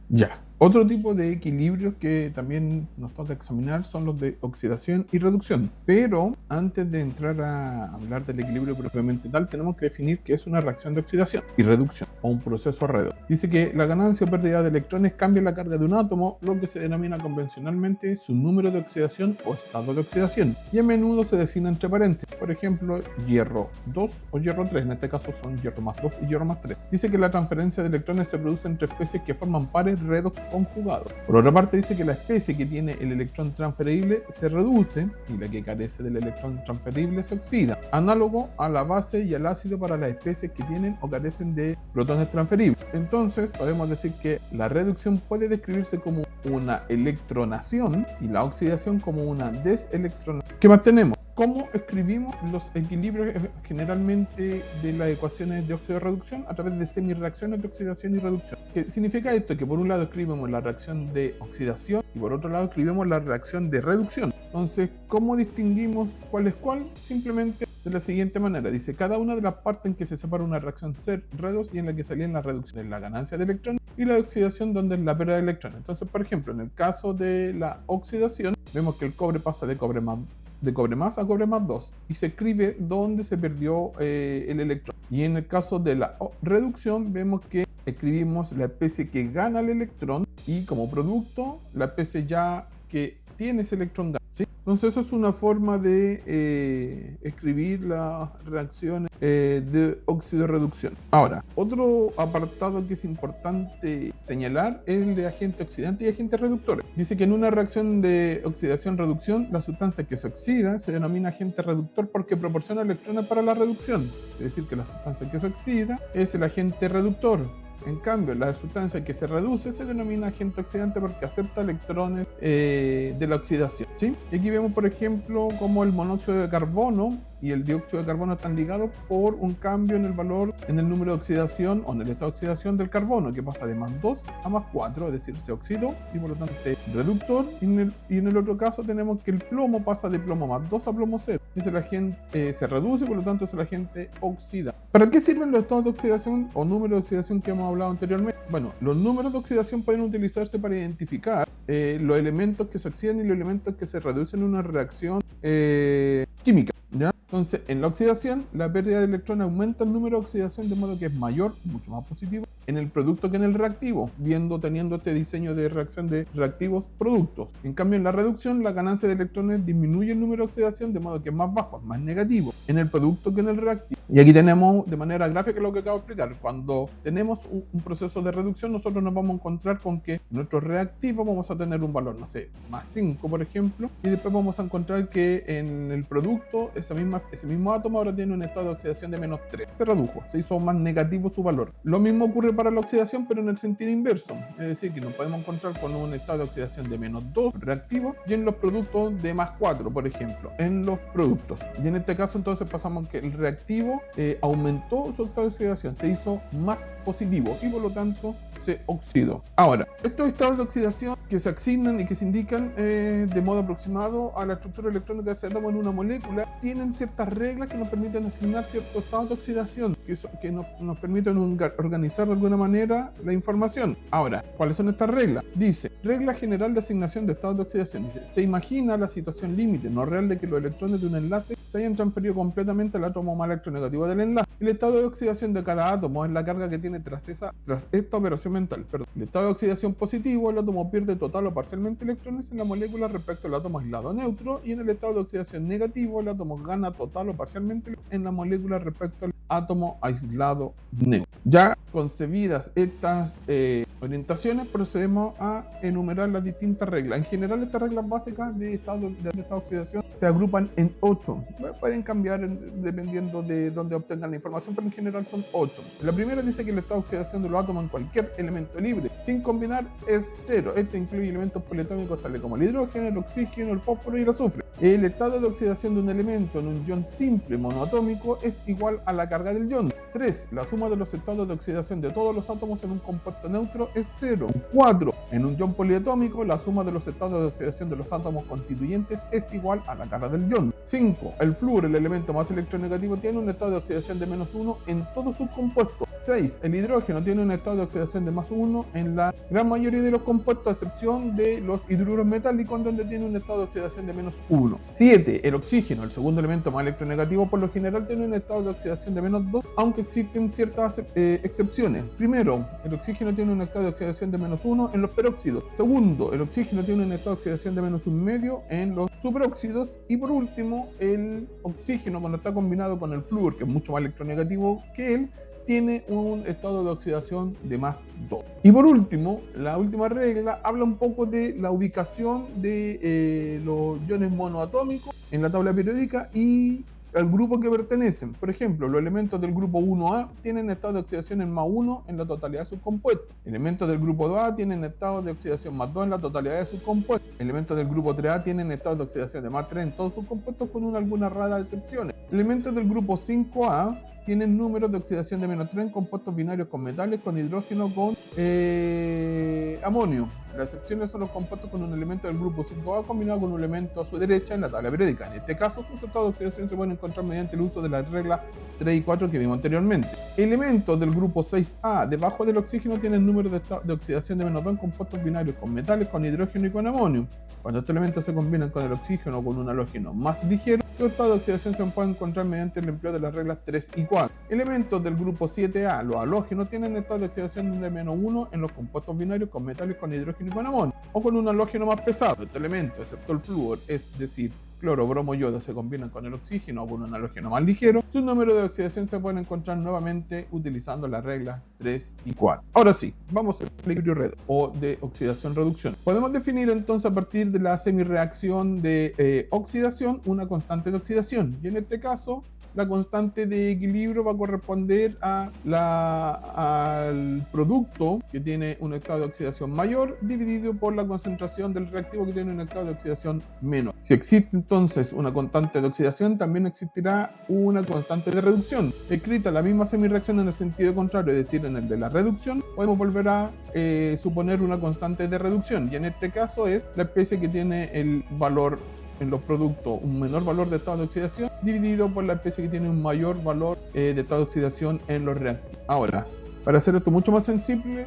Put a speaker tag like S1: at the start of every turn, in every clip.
S1: Ya. Otro tipo de equilibrios que también nos toca examinar son los de oxidación y reducción. Pero antes de entrar a hablar del equilibrio propiamente tal, tenemos que definir qué es una reacción de oxidación y reducción o un proceso alrededor. Dice que la ganancia o pérdida de electrones cambia la carga de un átomo, lo que se denomina convencionalmente su número de oxidación o estado de oxidación, y a menudo se designa entre paréntesis. Por ejemplo, hierro 2 o hierro 3, en este caso son hierro más 2 y hierro más 3. Dice que la transferencia de electrones se produce entre especies que forman pares redox conjugados. Por otra parte, dice que la especie que tiene el electrón transferible se reduce y la que carece del electrón transferible se oxida, análogo a la base y al ácido para las especies que tienen o carecen de protones transferibles. Entonces, podemos decir que la reducción puede describirse como una electronación y la oxidación como una deselectronación. ¿Qué más tenemos? ¿Cómo escribimos los equilibrios generalmente de las ecuaciones de óxido-reducción? A través de semireacciones de oxidación y reducción. ¿Qué significa esto? Que por un lado escribimos la reacción de oxidación y por otro lado escribimos la reacción de reducción. Entonces, ¿cómo distinguimos cuál es cuál? Simplemente de la siguiente manera. Dice, cada una de las partes en que se separa una reacción ser-redox y en la que salía la reducción en la ganancia de electrones y la oxidación donde es la pérdida de electrones. Entonces, por ejemplo, en el caso de la oxidación, vemos que el cobre pasa de cobre más a cobre más 2 y se escribe donde se perdió el electrón. Y en el caso de la reducción vemos que escribimos la especie que gana el electrón y como producto la especie ya que tiene ese electrón ganado, ¿sí? Entonces eso es una forma de escribir las reacciones de óxido-reducción. Ahora, otro apartado que es importante señalar es el de agente oxidante y agente reductor. Dice que en una reacción de oxidación-reducción, la sustancia que se oxida se denomina agente reductor porque proporciona electrones para la reducción. Es decir, que la sustancia que se oxida es el agente reductor. En cambio, la sustancia que se reduce se denomina agente oxidante porque acepta electrones de la oxidación, ¿sí? Y aquí vemos, por ejemplo, cómo el monóxido de carbono y el dióxido de carbono están ligados por un cambio en el valor, en el número de oxidación o en el estado de oxidación del carbono, que pasa de más 2 a más 4, es decir, se oxidó y por lo tanto es reductor. Y en el otro caso tenemos que el plomo pasa de plomo más 2 a plomo 0. Es el agente, se reduce y por lo tanto es el agente oxidante. ¿Para qué sirven los estados de oxidación o números de oxidación que hemos hablado anteriormente? Bueno, los números de oxidación pueden utilizarse para identificar los elementos que se oxidan y los elementos que se reducen en una reacción química, ¿ya? Entonces, en la oxidación, la pérdida de electrones aumenta el número de oxidación de modo que es mayor, mucho más positivo, en el producto que en el reactivo, teniendo este diseño de reacción de reactivos productos. En cambio, en la reducción, la ganancia de electrones disminuye el número de oxidación de modo que es más bajo, es más negativo, en el producto que en el reactivo. Y aquí tenemos de manera gráfica lo que acabo de explicar. Cuando tenemos un proceso de reducción, nosotros nos vamos a encontrar con que en nuestro reactivo vamos a tener un valor, no sé, más 5, por ejemplo, y después vamos a encontrar que en el producto ese mismo átomo ahora tiene un estado de oxidación de menos 3. Se redujo, se hizo más negativo su valor. Lo mismo ocurre para la oxidación, pero en el sentido inverso. Es decir, que nos podemos encontrar con un estado de oxidación de menos 2 reactivo y en los productos de más 4, por ejemplo, en los productos. Y en este caso entonces pasamos que el reactivo aumentó su estado de oxidación, se hizo más positivo y por lo tanto se oxidó. Ahora, estos estados de oxidación que se asignan y que se indican de modo aproximado a la estructura electrónica de ese átomo en una molécula tienen ciertas reglas que nos permiten asignar ciertos estados de oxidación que nos permiten organizar de alguna manera la información. Ahora, ¿cuáles son estas reglas? Dice, regla general de asignación de estados de oxidación. Dice, se imagina la situación límite, no real, de que los electrones de un enlace se hayan transferido completamente al átomo más electronegativo del enlace. El estado de oxidación de cada átomo es la carga que tiene tras esta operación mental. El estado de oxidación positivo, el átomo pierde total o parcialmente electrones en la molécula respecto al átomo aislado neutro, y en el estado de oxidación negativo, el átomo gana total o parcialmente en la molécula respecto al átomo aislado neutro. Ya concebidas estas orientaciones, procedemos a enumerar las distintas reglas. En general, estas reglas básicas de estado de oxidación se agrupan en 8. Pueden cambiar dependiendo de dónde obtengan la información, pero en general son 8. La primera dice que el estado de oxidación de los átomos en cualquier elemento libre, sin combinar, es 0. Este incluye elementos poliatómicos tales como el hidrógeno, el oxígeno, el fósforo y el azufre. El estado de oxidación de un elemento en un ion simple monoatómico es igual a la carga del ion. 3. La suma de los estados de oxidación de todos los átomos en un compuesto neutro es 0. 4. En un ion poliatómico, la suma de los estados de oxidación de los átomos constituyentes es igual a la carga del ion. 5. El flúor, el elemento más electronegativo, tiene un estado de oxidación de -1 en todos sus compuestos. 6. El hidrógeno tiene un estado de oxidación de +1 en la gran mayoría de los compuestos, a excepción de los hidruros metálicos, donde tiene un estado de oxidación de -1. 7. El oxígeno, el segundo elemento más electronegativo, por lo general tiene un estado de oxidación de -2, aunque existen ciertas excepciones. Primero, el oxígeno tiene un estado de oxidación de -1 en los peróxidos. Segundo, el oxígeno tiene un estado de oxidación de -1,5 en los superóxidos. Y por último, el oxígeno, cuando está combinado con el flúor, que es mucho más electronegativo que él, tiene un estado de oxidación de +2. Y por último, la última regla habla un poco de la ubicación de los iones monoatómicos en la tabla periódica y al grupo que pertenecen. Por ejemplo, los elementos del grupo 1A tienen estado de oxidación en +1 en la totalidad de sus compuestos. Elementos del grupo 2A tienen estado de oxidación +2 en la totalidad de sus compuestos. Elementos del grupo 3A tienen estado de oxidación de +3 en todos sus compuestos, con algunas raras excepciones. Elementos del grupo 5A tienen números de oxidación de -3 en compuestos binarios con metales, con hidrógeno, con amonio. Las excepciones son los compuestos con un elemento del grupo 5A combinado con un elemento a su derecha en la tabla periódica. En este caso, sus estados de oxidación se pueden encontrar mediante el uso de las reglas 3 y 4 que vimos anteriormente. Elementos del grupo 6A debajo del oxígeno tienen números de oxidación de -2 en compuestos binarios con metales, con hidrógeno y con amonio. Cuando estos elementos se combinan con el oxígeno o con un halógeno más ligero, los estados de oxidación se pueden encontrar mediante el empleo de las reglas 3 y 4. Elementos del grupo 7A, los halógenos, tienen estados de oxidación de -1 en los compuestos binarios con metales, con hidrógeno y con amonio, o con un halógeno más pesado. Este elemento, excepto el flúor, es decir, cloro, bromo, yodo, se combinan con el oxígeno o con un halógeno más ligero, sus números de oxidación se pueden encontrar nuevamente utilizando las reglas 3 y 4. Ahora sí, vamos al equilibrio redox o de oxidación-reducción. Podemos definir entonces a partir de la semireacción de oxidación una constante de oxidación, y en este caso la constante de equilibrio va a corresponder al producto que tiene un estado de oxidación mayor dividido por la concentración del reactivo que tiene un estado de oxidación menor. Si existe entonces una constante de oxidación, también existirá una constante de reducción. Escrita la misma semireacción en el sentido contrario, es decir, en el de la reducción, podemos volver a suponer una constante de reducción, y en este caso es la especie que tiene el valor en los productos un menor valor de estado de oxidación dividido por la especie que tiene un mayor valor de estado de oxidación en los reactivos. Ahora, para hacer esto mucho más simple,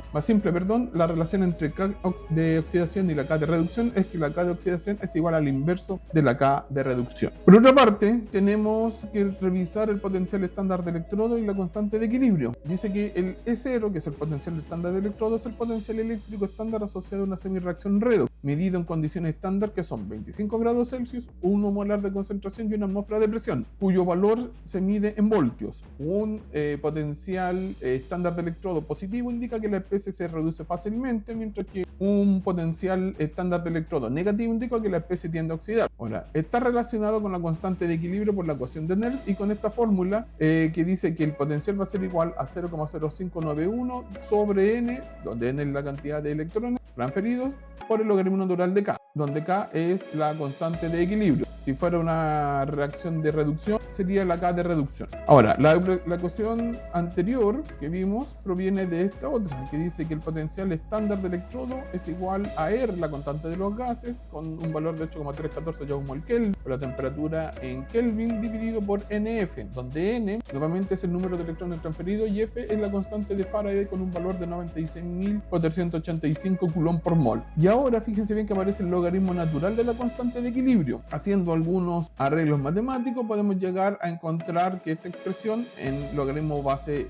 S1: la relación entre K de oxidación y la K de reducción es que la K de oxidación es igual al inverso de la K de reducción. Por otra parte, tenemos que revisar el potencial estándar de electrodo y la constante de equilibrio. Dice que el E0, que es el potencial estándar de electrodo, es el potencial eléctrico estándar asociado a una semireacción redox, medido en condiciones estándar que son 25 grados Celsius, 1 molar de concentración y una atmósfera de presión, cuyo valor se mide en voltios. Un potencial estándar de electrodo positivo indica que la especie se reduce fácilmente, mientras que un potencial estándar de electrodo negativo indica que la especie tiende a oxidar. Ahora, está relacionado con la constante de equilibrio por la ecuación de Nernst y con esta fórmula que dice que el potencial va a ser igual a 0,0591 sobre n, donde n es la cantidad de electrones transferidos, por el logaritmo natural de K, donde K es la constante de equilibrio. Si fuera una reacción de reducción, sería la K de reducción. Ahora, la ecuación anterior que vimos proviene de esta otra, que dice que el potencial estándar de electrodo es igual a R, la constante de los gases, con un valor de 8,314 Joule/Kelvin, por la temperatura en Kelvin, dividido por NF, donde N nuevamente es el número de electrones transferidos y F es la constante de Faraday con un valor de 96.485 Coulomb por mol. Y ahora fíjense bien que aparece el logaritmo natural de la constante de equilibrio. Haciendo algunos arreglos matemáticos podemos llegar a encontrar que esta expresión en logaritmo base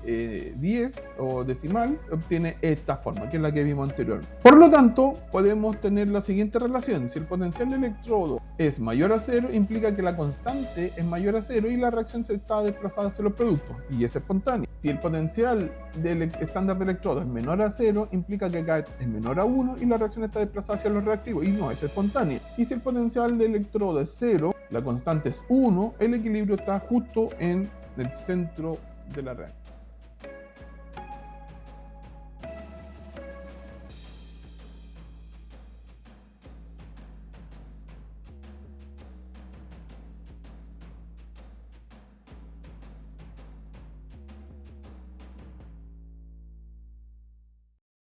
S1: 10 o decimal obtiene esta forma, que es la que vimos anteriormente. Por lo tanto, podemos tener la siguiente relación: si el potencial de electrodo es mayor a 0, implica que la constante es mayor a 0 y la reacción se está desplazada hacia los productos, y es espontánea. Si el potencial estándar de electrodo es menor a 0, implica que K es menor a 1 y la reacción está desplazada hacia los reactivos, y no es espontánea. Y si el potencial de electrodo es 0, la constante es 1, el equilibrio está justo en el centro de la reacción.